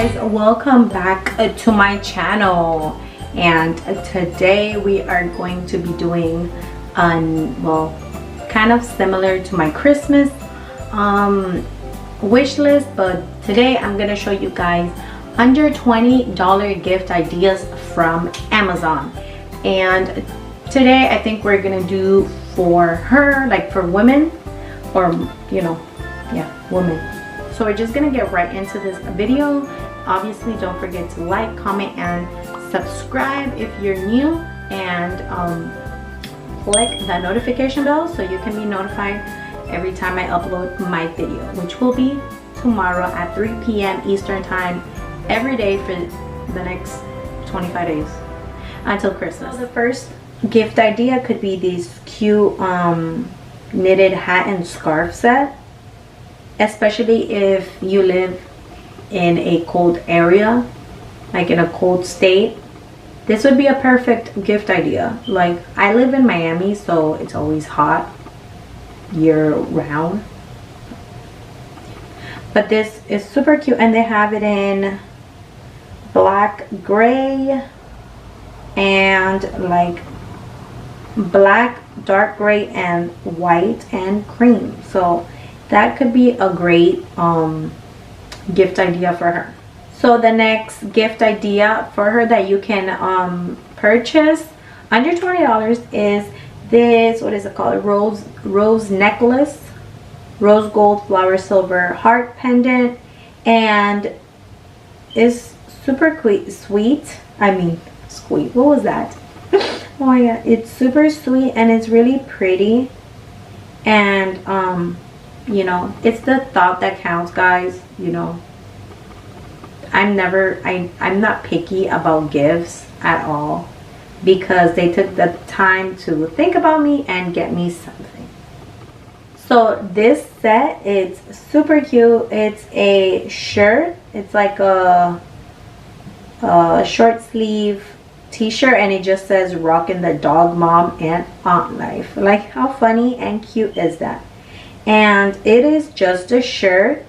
guys, welcome back to my channel. And today we are going to be doing well, kind of similar to my Christmas wish list, but today I'm gonna show you guys under $20 gift ideas from Amazon. And today I think we're gonna do for her, like for women, or you know, yeah, women. So we're just gonna get right into this video. Obviously, don't forget to like, comment, and subscribe if you're new, and click the notification bell so you can be notified every time I upload my video, which will be tomorrow at 3 p.m. Eastern time every day for the next 25 days until Christmas. So the first gift idea could be these cute knitted hat and scarf set, especially if you live in a cold area, like in a cold state. This would be a perfect gift idea. Like, I live in Miami, so it's always hot year round, but this is super cute, and they have it in black, gray, and like black, dark gray, and white and cream. So that could be a great gift idea for her. So the next gift idea for her that you can purchase under $20 is this, what is it called, rose necklace, rose gold flower silver heart pendant, and it's super sweet. I mean, sweet, what was that? Oh my god, it's super sweet and it's really pretty. And you know, it's the thought that counts, guys. You know, I'm not picky about gifts at all, because they took the time to think about me and get me something. So this set is super cute. It's a shirt. It's like a short sleeve t-shirt, and it just says "Rockin' the Dog Mom and Aunt Life." Like, how funny and cute is that? And it is just a shirt,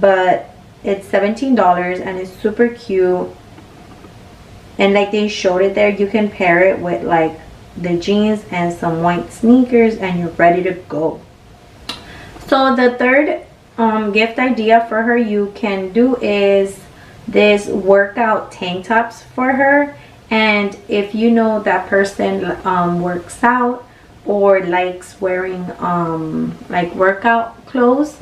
but it's $17 and it's super cute. And like they showed it there, you can pair it with like the jeans and some white sneakers and you're ready to go. So the third gift idea for her you can do is this workout tank tops for her. And if you know that person works out or likes wearing like workout clothes,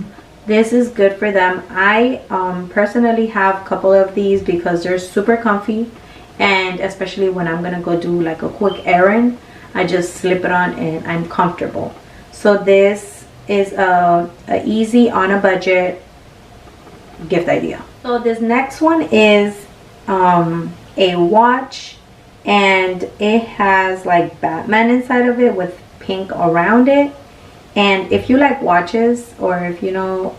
this is good for them. I personally have a couple of these because they're super comfy, and especially when I'm gonna go do like a quick errand, I just slip it on and I'm comfortable. So this is a easy, on a budget gift idea. So this next one is a watch, and it has like Batman inside of it with pink around it. And if you like watches, or if you know,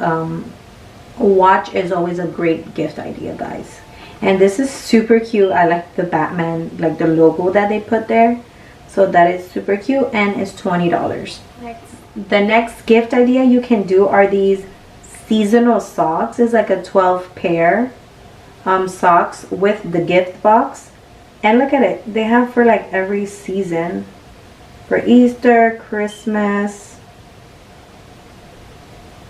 a watch is always a great gift idea, guys. And this is super cute. I like the Batman, like the logo that they put there. So that is super cute, and it's $20. The next gift idea you can do are these seasonal socks. It's like a 12 pair socks with the gift box. And look at it. They have for like every season. For Easter, Christmas.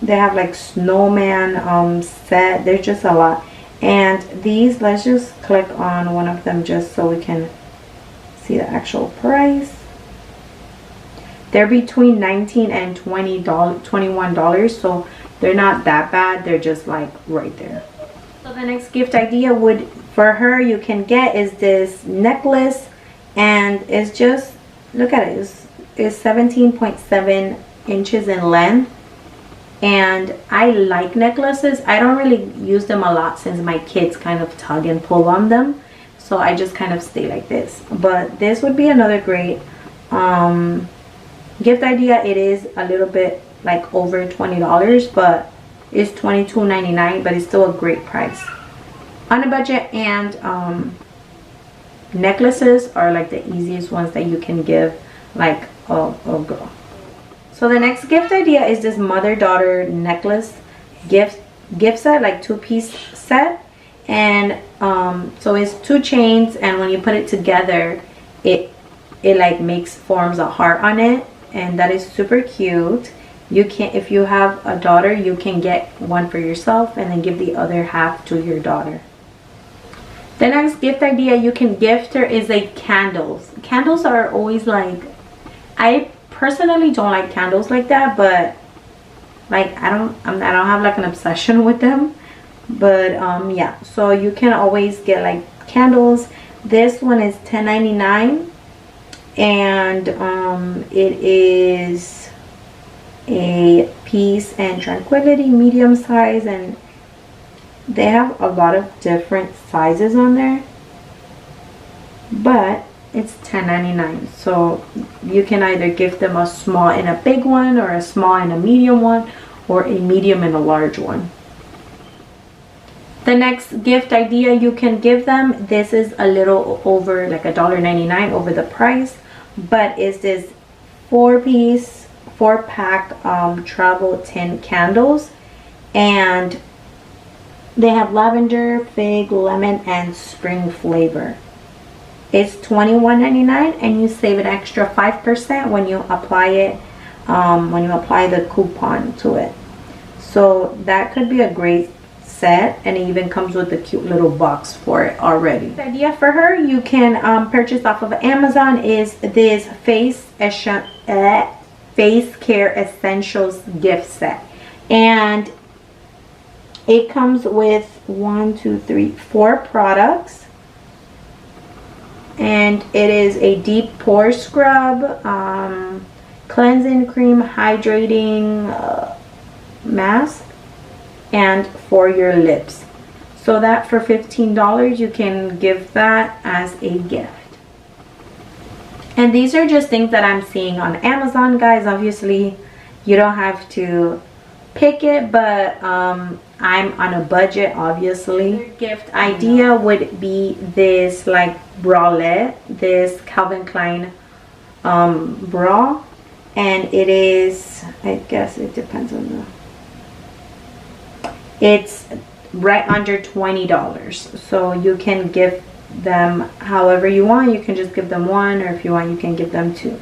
They have like snowman set. There's just a lot. And these, let's just click on one of them just so we can see the actual price. They're between $19 and $21, so they're not that bad. They're just like right there. So the next gift idea for her you can get is this necklace, and it's just, look at it, it's 17.7 inches in length. And I like necklaces. I don't really use them a lot since my kids kind of tug and pull on them, so I just kind of stay like this. But this would be another great gift idea. It is a little bit like over $20, but it's $22.99, but it's still a great price on a budget. And necklaces are like the easiest ones that you can give like a girl. So the next gift idea is this mother-daughter necklace gift set, like 2-piece set. And so it's 2 chains, and when you put it together, it like forms a heart on it, and that is super cute. You can, if you have a daughter, you can get one for yourself and then give the other half to your daughter. The next gift idea you can gift her is like candles. Candles are always like, I personally don't like candles like that, but like I don't have like an obsession with them. But yeah, so you can always get like candles. This one is $10.99, and it is a peace and tranquility, medium size, and they have a lot of different sizes on there, but it's $10.99. So you can either give them a small and a big one, or a small and a medium one, or a medium and a large one. The next gift idea you can give them, this is a little over like $1.99 over the price, but is this 4-pack travel tin candles, and they have lavender, fig, lemon, and spring flavor. It's $21.99, and you save an extra 5% when you apply it, when you apply the coupon to it. So that could be a great set, and it even comes with a cute little box for it already. The idea for her you can purchase off of Amazon is this face care essentials gift set, and it comes with 4 products, and it is a deep pore scrub, cleansing cream, hydrating mask, and for your lips. So that for $15 you can give that as a gift. And these are just things that I'm seeing on Amazon, guys. Obviously you don't have to pick it, but I'm on a budget, obviously. Another gift idea would be this like bralette, this Calvin Klein bra, and it is, I guess it depends on the, it's right under $20. So you can give them however you want. You can just give them 1, or if you want you can give them 2.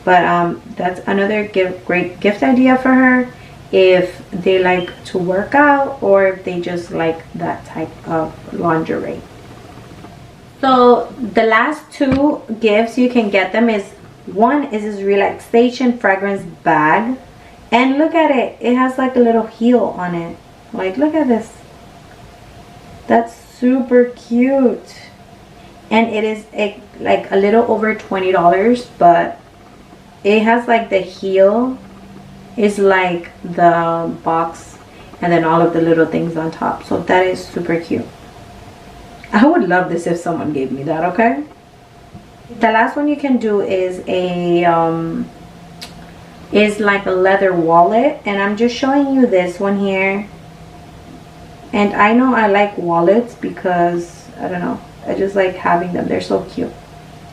But that's another great gift idea for her if they like to work out, or if they just like that type of lingerie. So the last 2 gifts you can get them is, one is this relaxation fragrance bag, and look at it, it has like a little heel on it. Like, look at this, that's super cute. And it is like a little over $20, but it has like the heel is like the box, and then all of the little things on top. So that is super cute. I would love this if someone gave me that. Okay, the last one you can do is a is like a leather wallet, and I'm just showing you this one here. And I know I like wallets because I don't know, I just like having them. They're so cute.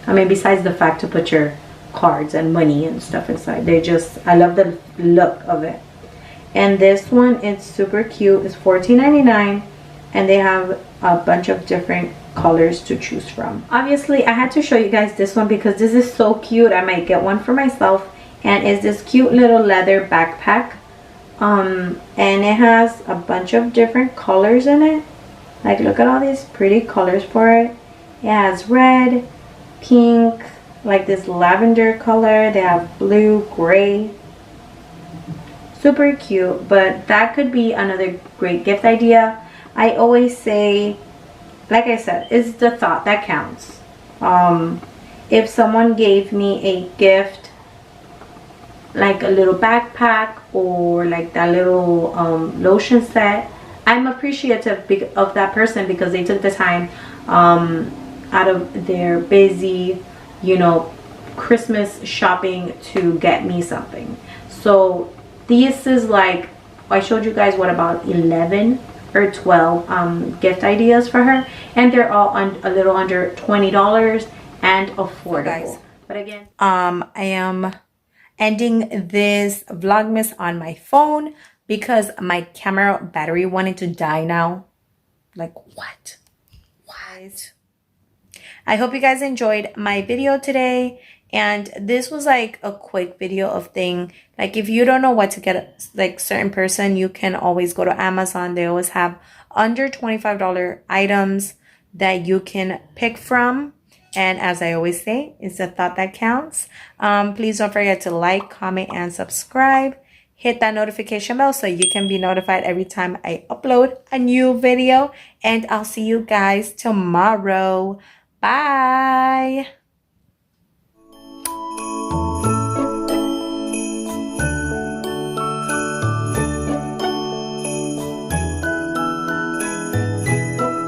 I mean, besides the fact to put your cards and money and stuff inside, they just, I love the look of it. And this one is super cute. It's $14.99, and they have a bunch of different colors to choose from. Obviously I had to show you guys this one because this is so cute. I might get one for myself, and it's this cute little leather backpack, and it has a bunch of different colors in it. Like, look at all these pretty colors for it. It has red, pink, like this lavender color. They have blue, gray. Super cute. But that could be another great gift idea. I always say, like I said, it's the thought that counts. If someone gave me a gift like a little backpack, or like that little lotion set, I'm appreciative of that person because they took the time out of their busy, you know, Christmas shopping to get me something. So this is like, I showed you guys what, about 11 or 12 gift ideas for her, and they're all a little under $20 and affordable. Guys, but again, I am ending this vlogmas on my phone because my camera battery wanted to die now. Like what? I hope you guys enjoyed my video today. And this was like a quick video of thing. Like if you don't know what to get like certain person, you can always go to Amazon. They always have under $25 items that you can pick from. And as I always say, it's the thought that counts. Please don't forget to like, comment, and subscribe. Hit that notification bell so you can be notified every time I upload a new video. And I'll see you guys tomorrow. Bye.